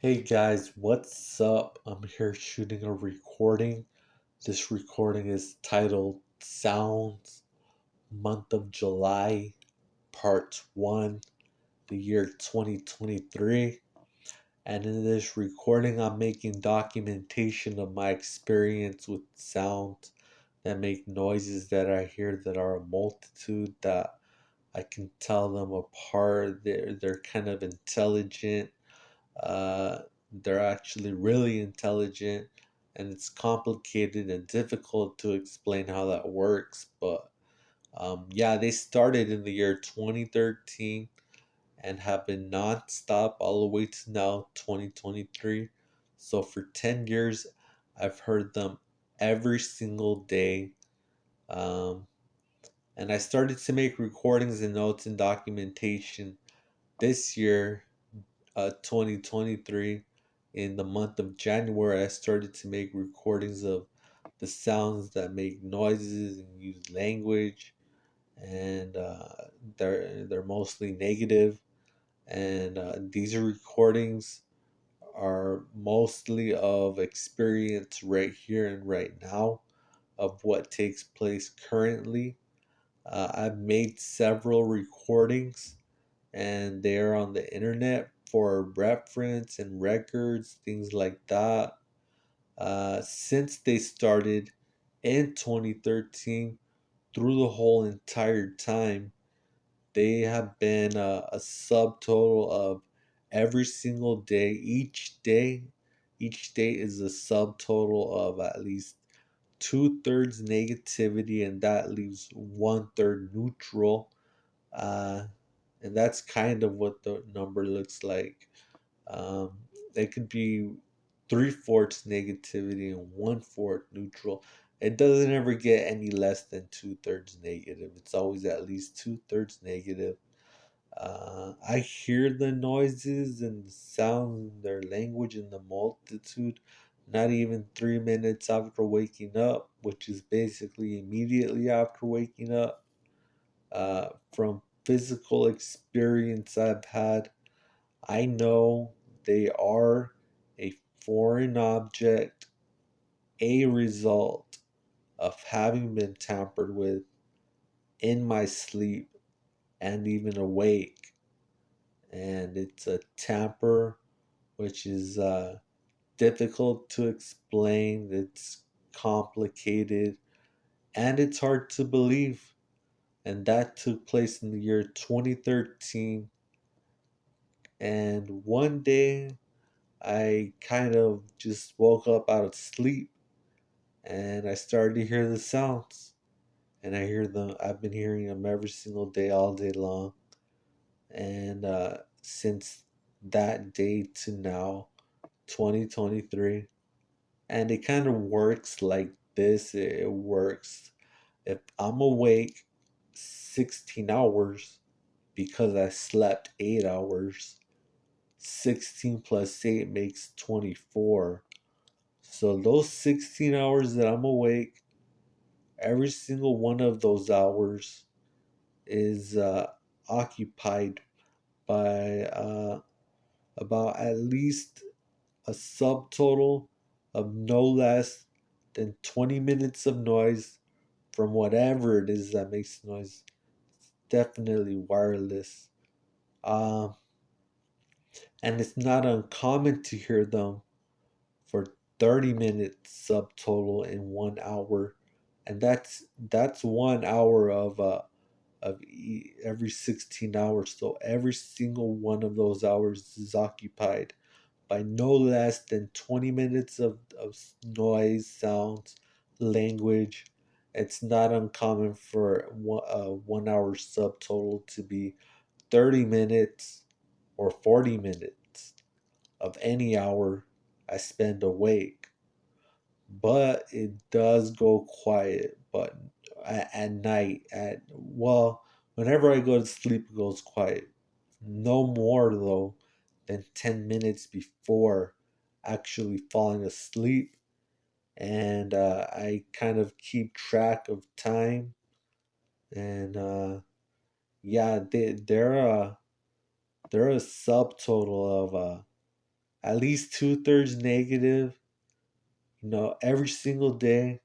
Hey guys, what's up? I'm here shooting a recording. This recording is titled Sounds Month of July, Part 1, the year 2023. And in this recording, I'm making documentation of my experience with sounds that make noises that I hear that are a multitude that I can tell them apart. They're kind of intelligent. They're actually really intelligent, and it's complicated and difficult to explain how that works. But yeah, they started in the year 2013 and have been nonstop all the way to now, 2023. So for 10 years, I've heard them every single day. Um, and I started to make recordings and notes and documentation this year, 2023. In the month of January, I started to make recordings of the sounds that make noises and use language, and they're mostly negative. And these recordings are mostly of experience right here and right now of what takes place currently. I've made several recordings and they're on the internet for reference and records, things like that. Since they started in 2013, through the whole entire time, they have been a subtotal of every single day. Each day is a subtotal of at least two-thirds negativity, and that leaves one-third neutral. Uh, and that's kind of what the number looks like. Um, it could be three-fourths negativity and one-fourth neutral. It doesn't ever get any less than two-thirds negative. It's always at least two-thirds negative. I hear the noises and the sounds in their language in the multitude not even 3 minutes after waking up, which is basically immediately after waking up. From physical experience I've had, I know they are a foreign object, a result of having been tampered with in my sleep and even awake. And it's a tamper which is difficult to explain, it's complicated, and it's hard to believe. And that took place in the year 2013. And one day I kind of just woke up out of sleep and I started to hear the sounds. And I hear them, I've been hearing them every single day, all day long. And since that day to now, 2023. And it kind of works like this. It works if I'm awake 16 hours because I slept 8 hours. 16 plus 8 makes 24. So those 16 hours that I'm awake, every single one of those hours is occupied by about at least a subtotal of no less than 20 minutes of noise from whatever it is that makes noise. Definitely wireless. Um, and it's not uncommon to hear them for 30 minutes subtotal in 1 hour. And that's 1 hour of every 16 hours. So every single one of those hours is occupied by no less than 20 minutes of noise, sounds, language. It's not uncommon for 1 hour subtotal to be 30 minutes or 40 minutes of any hour I spend awake. But it does go quiet. But at night, whenever I go to sleep, it goes quiet. No more though than 10 minutes before actually falling asleep. And I kind of keep track of time. And yeah, they're a subtotal of at least 2/3 negative, every single day.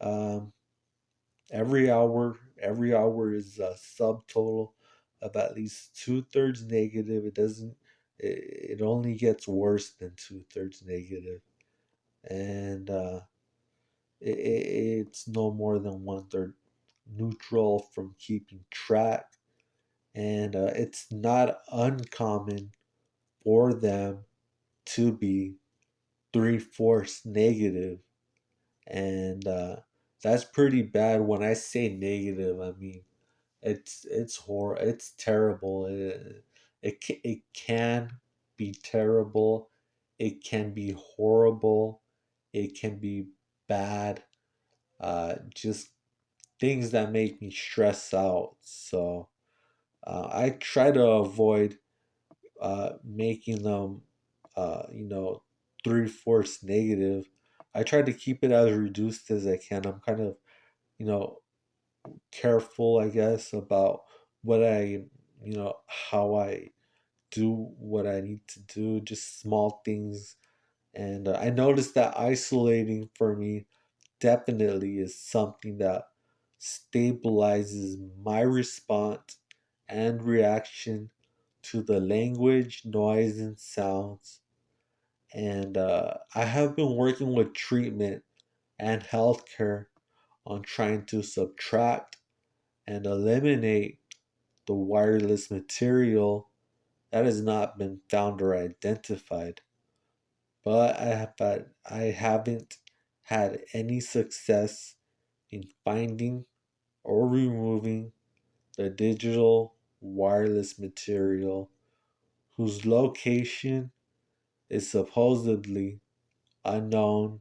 Um, every hour is a subtotal of at least 2/3 negative. It only gets worse than 2/3 negative. And it's no more than 1/3 neutral from keeping track. And it's not uncommon for them to be 3/4 negative. And that's pretty bad. When I say negative, I mean it's terrible. It can be terrible. It can be horrible. It can be bad. Just things that make me stress out. So I try to avoid making them, you know, 3/4 negative. I try to keep it as reduced as I can. I'm kind of, you know, careful, I guess, about what how I do what I need to do, just small things. And I noticed that isolating for me definitely is something that stabilizes my response and reaction to the language, noise, and sounds. And I have been working with treatment and healthcare on trying to subtract and eliminate the wireless material that has not been found or identified. But I haven't had any success in finding or removing the digital wireless material whose location is supposedly unknown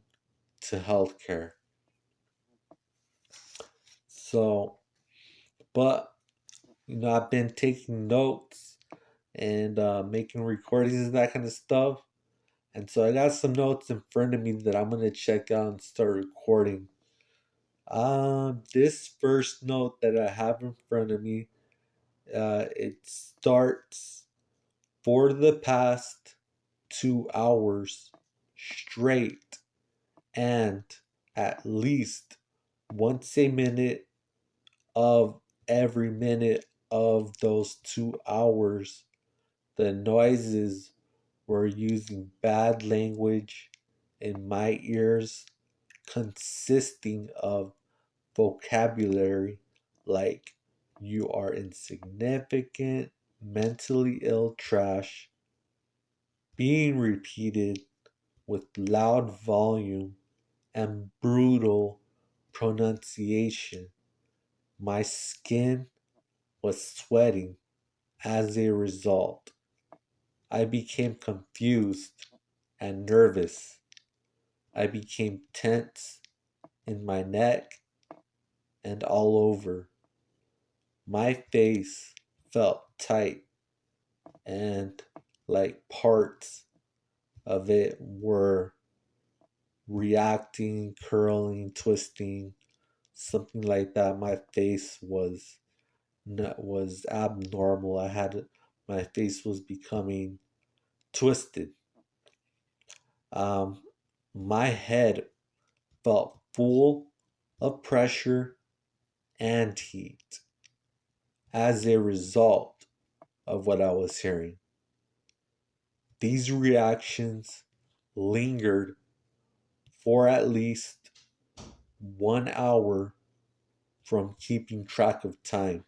to healthcare. So, but I've been taking notes and making recordings and that kind of stuff. And so I got some notes in front of me that I'm gonna check out and start recording. This first note that I have in front of me, it starts for the past 2 hours straight, and at least once a minute of every minute of those 2 hours, the noises were using bad language in my ears, consisting of vocabulary like "you are insignificant, mentally ill trash," being repeated with loud volume and brutal pronunciation. My skin was sweating as a result. I became confused and nervous. I became tense in my neck and all over. My face felt tight and like parts of it were reacting, curling, twisting, something like that. My face was abnormal. My face was becoming twisted. Um, my head felt full of pressure and heat as a result of what I was hearing. These reactions lingered for at least 1 hour from keeping track of time.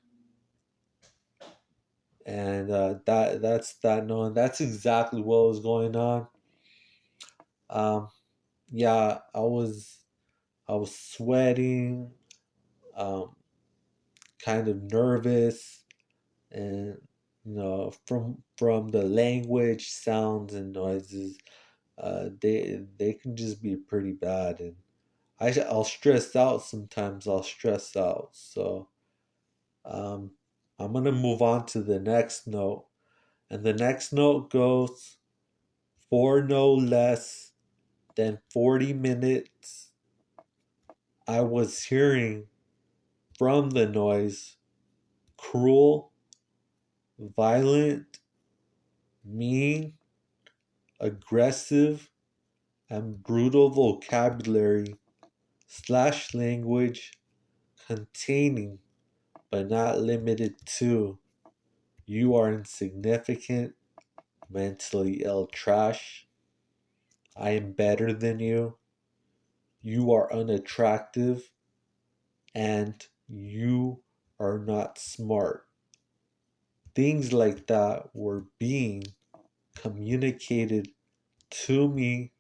And that's that knowing that's exactly what was going on. Um, yeah, I was sweating, um, kind of nervous, and from the language, sounds, and noises, they can just be pretty bad. And I'll stress out sometimes. I'll stress out. So um, I'm gonna move on to the next note, and the next note goes for no less than 40 minutes. I was hearing from the noise cruel, violent, mean, aggressive, and brutal vocabulary slash language containing but not limited to you are insignificant, mentally ill trash, I am better than you are unattractive, and you are not smart. Things like that were being communicated to me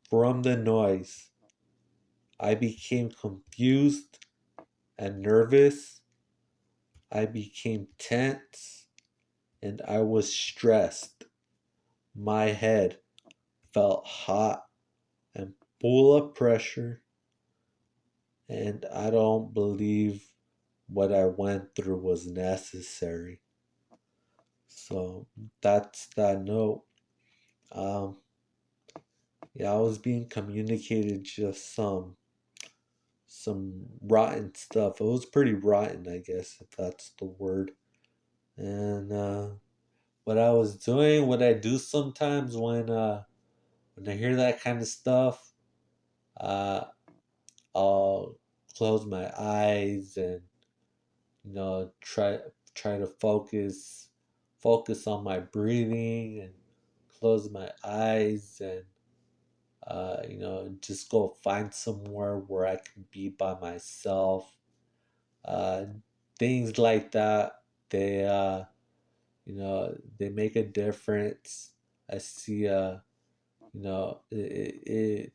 from the noise. I became confused and nervous. I became tense and I was stressed. My head felt hot and full of pressure, and I don't believe what I went through was necessary. So that's that note. Um, yeah, I was being communicated just some rotten stuff. It was pretty rotten, I guess, if that's the word. And what I was doing, what I do sometimes when I hear that kind of stuff, uh, I'll close my eyes and try to focus on my breathing and close my eyes and just go find somewhere where I can be by myself. Uh, Things like that, they they make a difference. I see it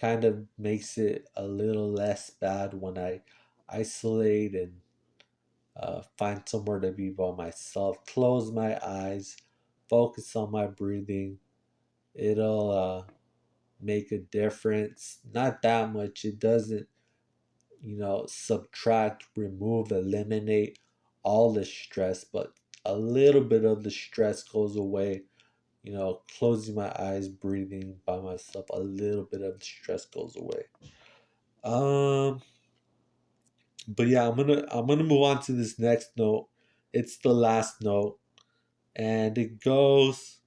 kind of makes it a little less bad when I isolate and find somewhere to be by myself, close my eyes, focus on my breathing. It'll make a difference. Not that much. It doesn't, subtract, remove, eliminate all the stress, but a little bit of the stress goes away. Closing my eyes, breathing by myself, a little bit of the stress goes away. Um, but yeah, I'm gonna move on to this next note. It's the last note, and it goes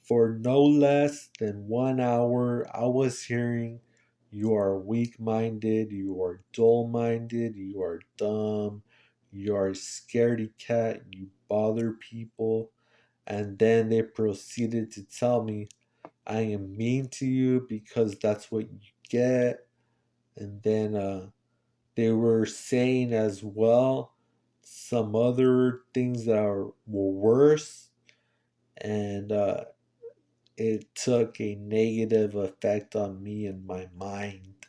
for no less than 1 hour. I was hearing, you are weak minded, you are dull minded, you are dumb, you are a scaredy cat, you bother people. And then they proceeded to tell me I am mean to you because that's what you get. And then they were saying as well some other things that were worse. And it took a negative effect on me and my mind.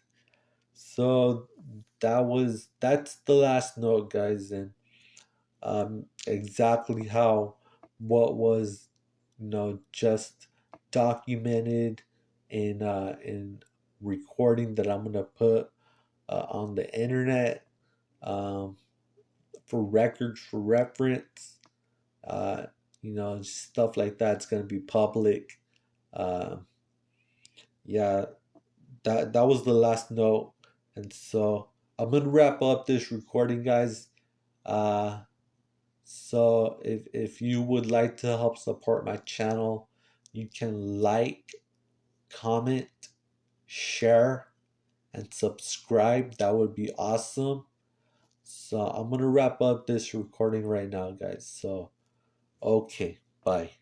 So that's the last note, guys, and exactly how what was just documented in recording that I'm gonna put on the internet, um, for records, for reference. uh, stuff like that's gonna be public. um, yeah, that was the last note, and so I'm gonna wrap up this recording, guys. uh so if you would like to help support my channel, you can like, comment, share, and subscribe. That would be awesome. So I'm gonna wrap up this recording right now, guys. So okay, bye.